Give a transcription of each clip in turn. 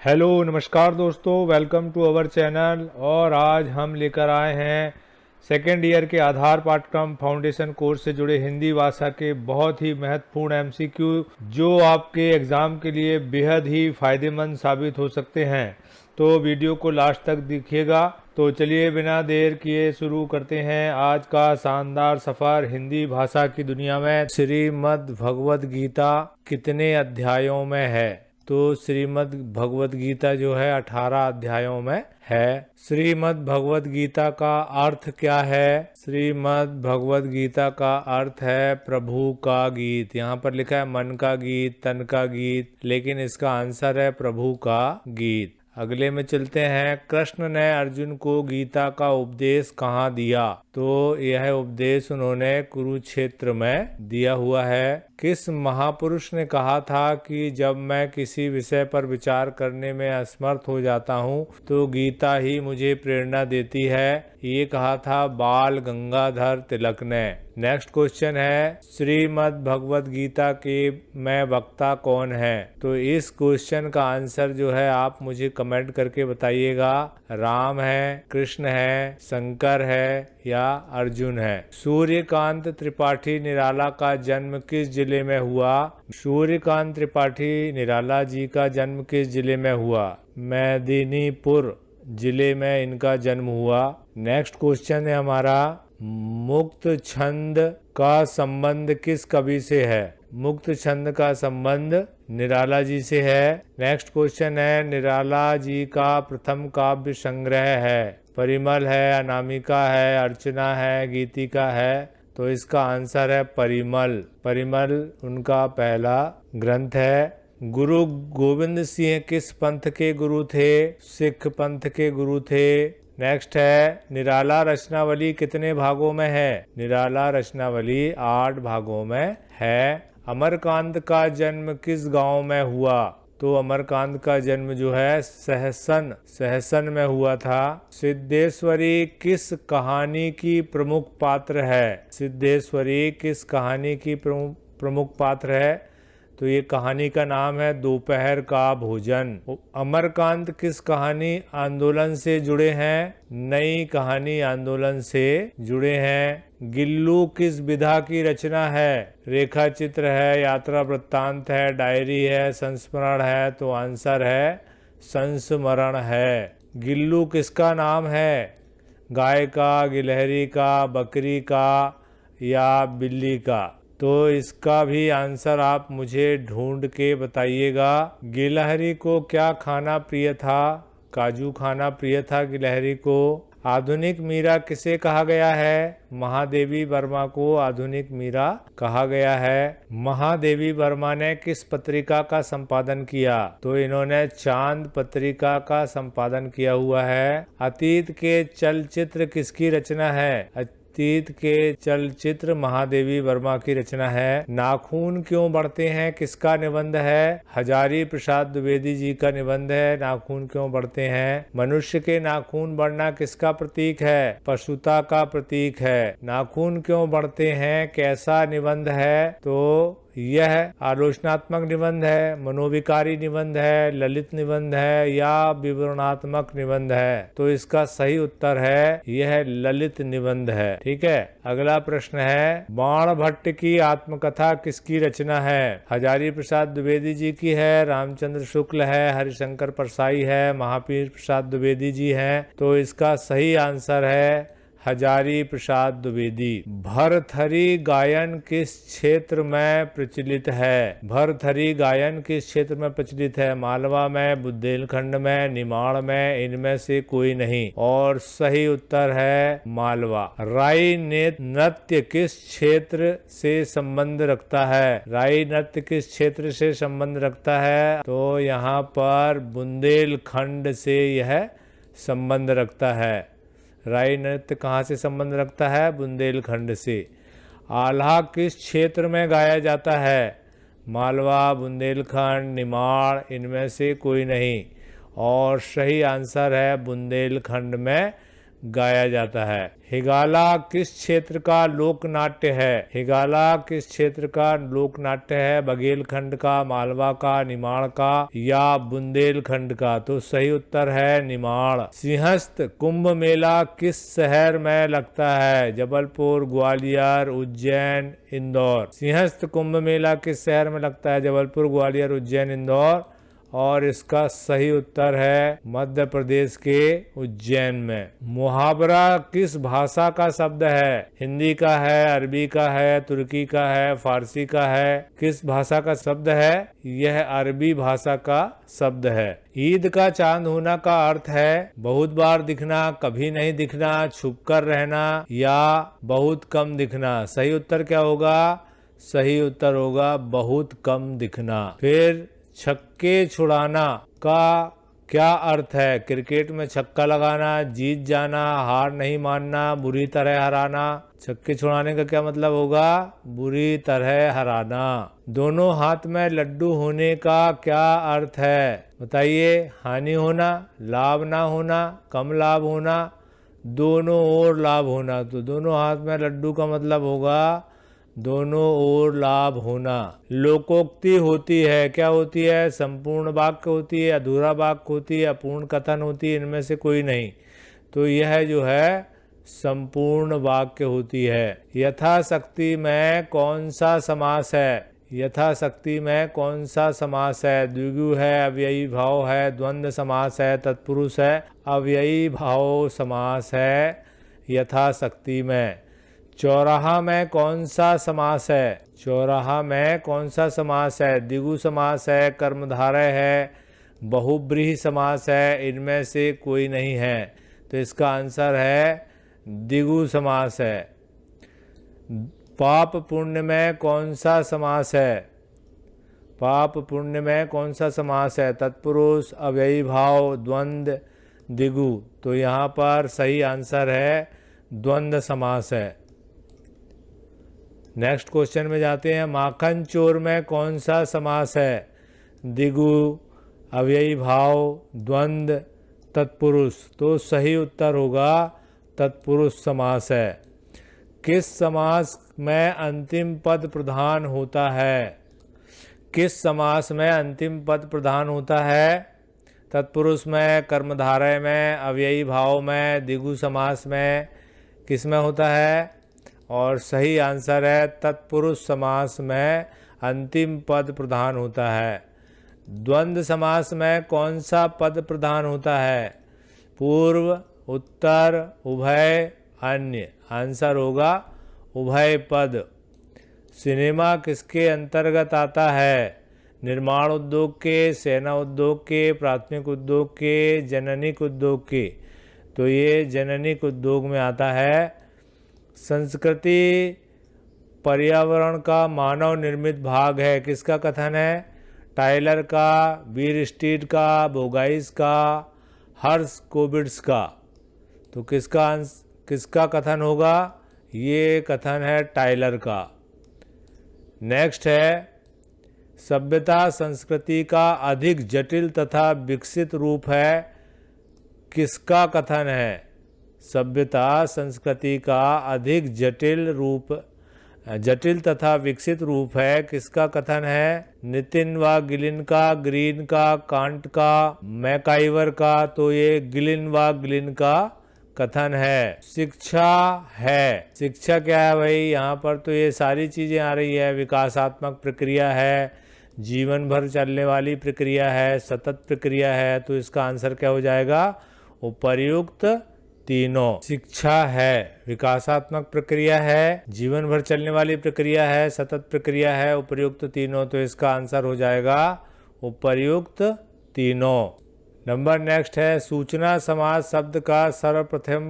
Hello नमस्कार दोस्तों, welcome to our channel. और आज हम लेकर आए हैं सेकेंड ईयर के आधार पाठ्यक्रम फाउंडेशन कोर्स से जुड़े हिंदी भाषा के बहुत ही महत्वपूर्ण एमसीक्यू जो आपके एग्ज़ाम के लिए बेहद ही फ़ायदेमंद साबित हो सकते हैं। तो वीडियो को लास्ट तक देखिएगा। तो चलिए बिना देर किए शुरू करते हैं आज का शानदार सफ़र हिंदी भाषा की दुनिया में। श्रीमद् भगवद गीता कितने अध्यायों में है? तो श्रीमद् भगवद गीता जो है 18 अध्यायों में है। श्रीमद् भगवद गीता का अर्थ क्या है? श्रीमद् भगवद गीता का अर्थ है प्रभु का गीत। यहाँ पर लिखा है मन का गीत, तन का गीत, लेकिन इसका आंसर है प्रभु का गीत। अगले में चलते हैं। कृष्ण ने अर्जुन को गीता का उपदेश कहाँ दिया? तो यह उपदेश उन्होंने कुरुक्षेत्र में दिया हुआ है। किस महापुरुष ने कहा था कि जब मैं किसी विषय पर विचार करने में असमर्थ हो जाता हूँ तो गीता ही मुझे प्रेरणा देती है? ये कहा था बाल गंगाधर तिलक ने। नेक्स्ट क्वेश्चन है श्रीमद् भगवद गीता के में वक्ता कौन है? तो इस क्वेश्चन का आंसर जो है आप मुझे कमेंट करके बताइएगा। राम है, कृष्ण है, शंकर है या अर्जुन है? सूर्यकांत त्रिपाठी निराला का जन्म किस जिले में हुआ? सूर्यकांत त्रिपाठी निराला जी का जन्म किस जिले में हुआ? मेदिनीपुर जिले में इनका जन्म हुआ। नेक्स्ट क्वेश्चन है हमारा मुक्त छंद का संबंध किस कवि से है? मुक्त छंद का संबंध निराला जी से है। नेक्स्ट क्वेश्चन है निराला जी का प्रथम काव्य संग्रह है? परिमल है, अनामिका है, अर्चना है, गीतिका है? तो इसका आंसर है परिमल। परिमल उनका पहला ग्रंथ है। गुरु गोविंद सिंह किस पंथ के गुरु थे? सिख पंथ के गुरु थे। नेक्स्ट है निराला रचनावली कितने भागों में है? निराला रचनावली 8 भागों में है। अमरकांत का जन्म किस गांव में हुआ? तो अमरकांत का जन्म जो है सहसन में हुआ था। सिद्धेश्वरी किस कहानी की प्रमुख पात्र है? सिद्धेश्वरी किस कहानी की प्रमुख पात्र है? तो ये कहानी का नाम है दोपहर का भोजन। अमरकांत किस कहानी आंदोलन से जुड़े हैं? नई कहानी आंदोलन से जुड़े हैं। गिल्लू किस विधा की रचना है? रेखा चित्र है, यात्रा वृत्तांत है, डायरी है, संस्मरण है? तो आंसर है संस्मरण है। गिल्लू किसका नाम है? गाय का, गिलहरी का, बकरी का या बिल्ली का? तो इसका भी आंसर आप मुझे ढूंढ के बताइएगा। गिलहरी को क्या खाना प्रिय था? काजू खाना प्रिय था गिलहरी को। आधुनिक मीरा किसे कहा गया है? महादेवी वर्मा को आधुनिक मीरा कहा गया है। महादेवी वर्मा ने किस पत्रिका का संपादन किया? तो इन्होंने चांद पत्रिका का संपादन किया हुआ है। अतीत के चलचित्र किसकी रचना है? अतीत के चलचित्र महादेवी वर्मा की रचना है। नाखून क्यों बढ़ते हैं किसका निबंध है? हजारी प्रसाद द्विवेदी जी का निबंध है नाखून क्यों बढ़ते हैं। मनुष्य के नाखून बढ़ना किसका प्रतीक है? पशुता का प्रतीक है। नाखून क्यों बढ़ते हैं कैसा निबंध है? तो यह आलोचनात्मक निबंध है, मनोविकारी निबंध है, ललित निबंध है या विवरणात्मक निबंध है? तो इसका सही उत्तर है यह ललित निबंध है। ठीक है। अगला प्रश्न है बाण भट्ट की आत्मकथा किसकी रचना है? हजारी प्रसाद द्विवेदी जी की है, रामचंद्र शुक्ल है, हरिशंकर परसाई है, महावीर प्रसाद द्विवेदी जी हैं? तो इसका सही आंसर है हजारी प्रसाद द्विवेदी। भरथरी गायन किस क्षेत्र में प्रचलित है? भरथरी गायन किस क्षेत्र में प्रचलित है? मालवा में, बुंदेलखंड में, निमाड़ में? इनमें से कोई नहीं। और सही उत्तर है मालवा। राई नृत्य किस क्षेत्र से संबंध रखता है? राई नृत्य किस क्षेत्र से संबंध रखता है? तो यहाँ पर बुंदेलखंड से यह संबंध रखता है। राई नृत्य कहाँ से संबंध रखता है? बुंदेलखंड से। आल्हा किस क्षेत्र में गाया जाता है? मालवा, बुंदेलखंड, निमाड़? इनमें से कोई नहीं। और सही आंसर है बुंदेलखंड में गाया जाता है। हिगाला किस क्षेत्र का लोक नाट्य है? हिगाला किस क्षेत्र का लोक नाट्य है? बघेलखंड का, मालवा का, निमाड़ का या बुंदेलखंड का? तो सही उत्तर है निमाड़। सिंहस्थ कुंभ मेला किस शहर में लगता है? जबलपुर, ग्वालियर, उज्जैन, इंदौर। सिंहस्थ कुंभ मेला किस शहर में लगता है? जबलपुर, ग्वालियर, उज्जैन, इंदौर। और इसका सही उत्तर है मध्य प्रदेश के उज्जैन में। मुहावरा किस भाषा का शब्द है? हिंदी का है, अरबी का है, तुर्की का है, फारसी का है? किस भाषा का शब्द है? यह अरबी भाषा का शब्द है। ईद का चांद होना का अर्थ है बहुत बार दिखना, कभी नहीं दिखना, छुपकर रहना या बहुत कम दिखना। सही उत्तर क्या होगा? सही उत्तर होगा बहुत कम दिखना। फिर छक्के छुड़ाना का क्या अर्थ है? क्रिकेट में छक्का लगाना, जीत जाना, हार नहीं मानना, बुरी तरह हराना। छक्के छुड़ाने का क्या मतलब होगा? बुरी तरह हराना। दोनों हाथ में लड्डू होने का क्या अर्थ है? बताइए। हानि होना, लाभ ना होना, कम लाभ होना, दोनों ओर लाभ होना। तो दोनों हाथ में लड्डू का मतलब होगा दोनों ओर लाभ होना। लोकोक्ति होती है, क्या होती है? संपूर्ण वाक्य होती है, अधूरा वाक्य होती है, अपूर्ण कथन होती है, इनमें से कोई नहीं। तो यह जो है संपूर्ण वाक्य होती है। यथाशक्ति में कौन सा समास है? यथाशक्ति में कौन सा समास है? द्विगु है, अव्ययी भाव है, द्वंद्व समास है, तत्पुरुष है। अव्ययी भाव समास है यथाशक्ति में। चौराहा में कौन सा समास है? चौराहा में कौन सा समास है? द्विगु समास है, कर्मधारय है, बहुब्रीहि समास है, इनमें से कोई नहीं है। तो इसका आंसर है द्विगु समास है। पाप पुण्य में कौन सा समास है? पाप पुण्य में कौन सा समास है? तत्पुरुष, अव्ययी भाव, द्वंद्व, द्विगु। तो यहाँ पर सही आंसर है द्वंद्व समास है। नेक्स्ट क्वेश्चन में जाते हैं। माखन चोर में कौन सा समास है? द्विगु, अव्ययी भाव, द्वंद्व, तत्पुरुष। तो सही उत्तर होगा तत्पुरुष समास है। किस समास में अंतिम पद प्रधान होता है? किस समास में अंतिम पद प्रधान होता है? तत्पुरुष में, कर्मधारय में, अव्ययी भाव में, द्विगु समास में, किस में होता है? और सही आंसर है तत्पुरुष समास में अंतिम पद प्रधान होता है। द्वंद्व समास में कौन सा पद प्रधान होता है? पूर्व, उत्तर, उभय, अन्य। आंसर होगा उभय पद। सिनेमा किसके अंतर्गत आता है? निर्माण उद्योग के, सेना उद्योग के, प्राथमिक उद्योग के, जननिक उद्योग के। तो ये जननिक उद्योग में आता है। संस्कृति पर्यावरण का मानव निर्मित भाग है, किसका कथन है? टाइलर का, बीर स्ट्रीट का, बोगाइस का, हर्ष कोविड्स का। तो किसका कथन होगा? ये कथन है टाइलर का। नेक्स्ट है सभ्यता संस्कृति का अधिक जटिल तथा विकसित रूप है, किसका कथन है? सभ्यता संस्कृति का अधिक जटिल तथा विकसित रूप है, किसका कथन है? नितिन व गिलिन का, ग्रीन का, कांट का, मैकाइवर का। तो ये गिलिन व गिलिन का कथन है। शिक्षा है, शिक्षा क्या है भाई? यहाँ पर तो ये सारी चीजें आ रही है। विकासात्मक प्रक्रिया है, जीवन भर चलने वाली प्रक्रिया है, सतत प्रक्रिया है। तो इसका आंसर क्या हो जाएगा? उपर्युक्त तीनों। शिक्षा है, विकासात्मक प्रक्रिया है, जीवन भर चलने वाली प्रक्रिया है, सतत प्रक्रिया है, उपर्युक्त तीनों। तो इसका आंसर हो जाएगा उपर्युक्त तीनों। नंबर नेक्स्ट है सूचना समाज शब्द का सर्वप्रथम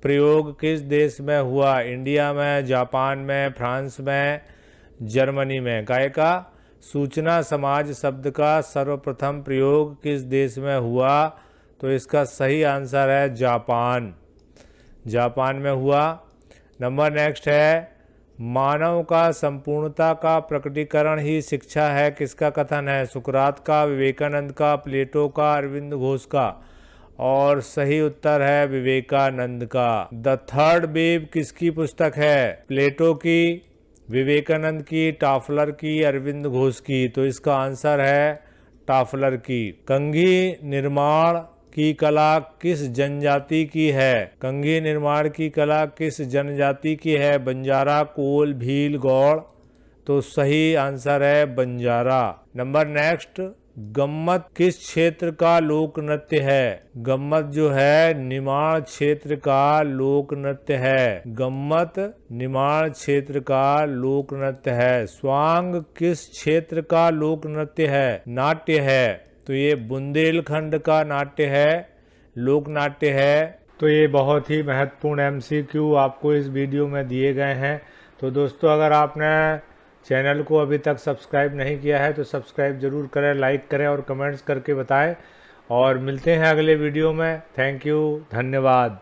प्रयोग किस देश में हुआ? इंडिया में, जापान में, फ्रांस में, जर्मनी में। काय का सूचना समाज शब्द का सर्वप्रथम प्रयोग किस देश में हुआ? तो इसका सही आंसर है जापान। जापान में हुआ। नंबर नेक्स्ट है मानव का संपूर्णता का प्रकटीकरण ही शिक्षा है, किसका कथन है? सुकरात का, विवेकानंद का, प्लेटो का, अरविंद घोष का। और सही उत्तर है विवेकानंद का। द थर्ड वेव किसकी पुस्तक है? प्लेटो की, विवेकानंद की, टाफलर की, अरविंद घोष की। तो इसका आंसर है टाफलर की। कंघी निर्माण की कला किस जनजाति की है? कंघी निर्माण की कला किस जनजाति की है? बंजारा, कोल, भील, गौड़। तो सही आंसर है बंजारा। नंबर नेक्स्ट, गम्मत किस क्षेत्र का लोक नृत्य है? गम्मत जो है निमाड़ क्षेत्र का लोक नृत्य है। गम्मत निमाड़ क्षेत्र का लोक नृत्य है। स्वांग किस क्षेत्र का लोक नृत्य है? नाट्य है। तो ये बुंदेलखंड का नाट्य है, लोक नाट्य है। तो ये बहुत ही महत्वपूर्ण एमसीक्यू आपको इस वीडियो में दिए गए हैं। तो दोस्तों, अगर आपने चैनल को अभी तक सब्सक्राइब नहीं किया है तो सब्सक्राइब जरूर करें, लाइक करें और कमेंट्स करके बताएं। और मिलते हैं अगले वीडियो में। थैंक यू, धन्यवाद।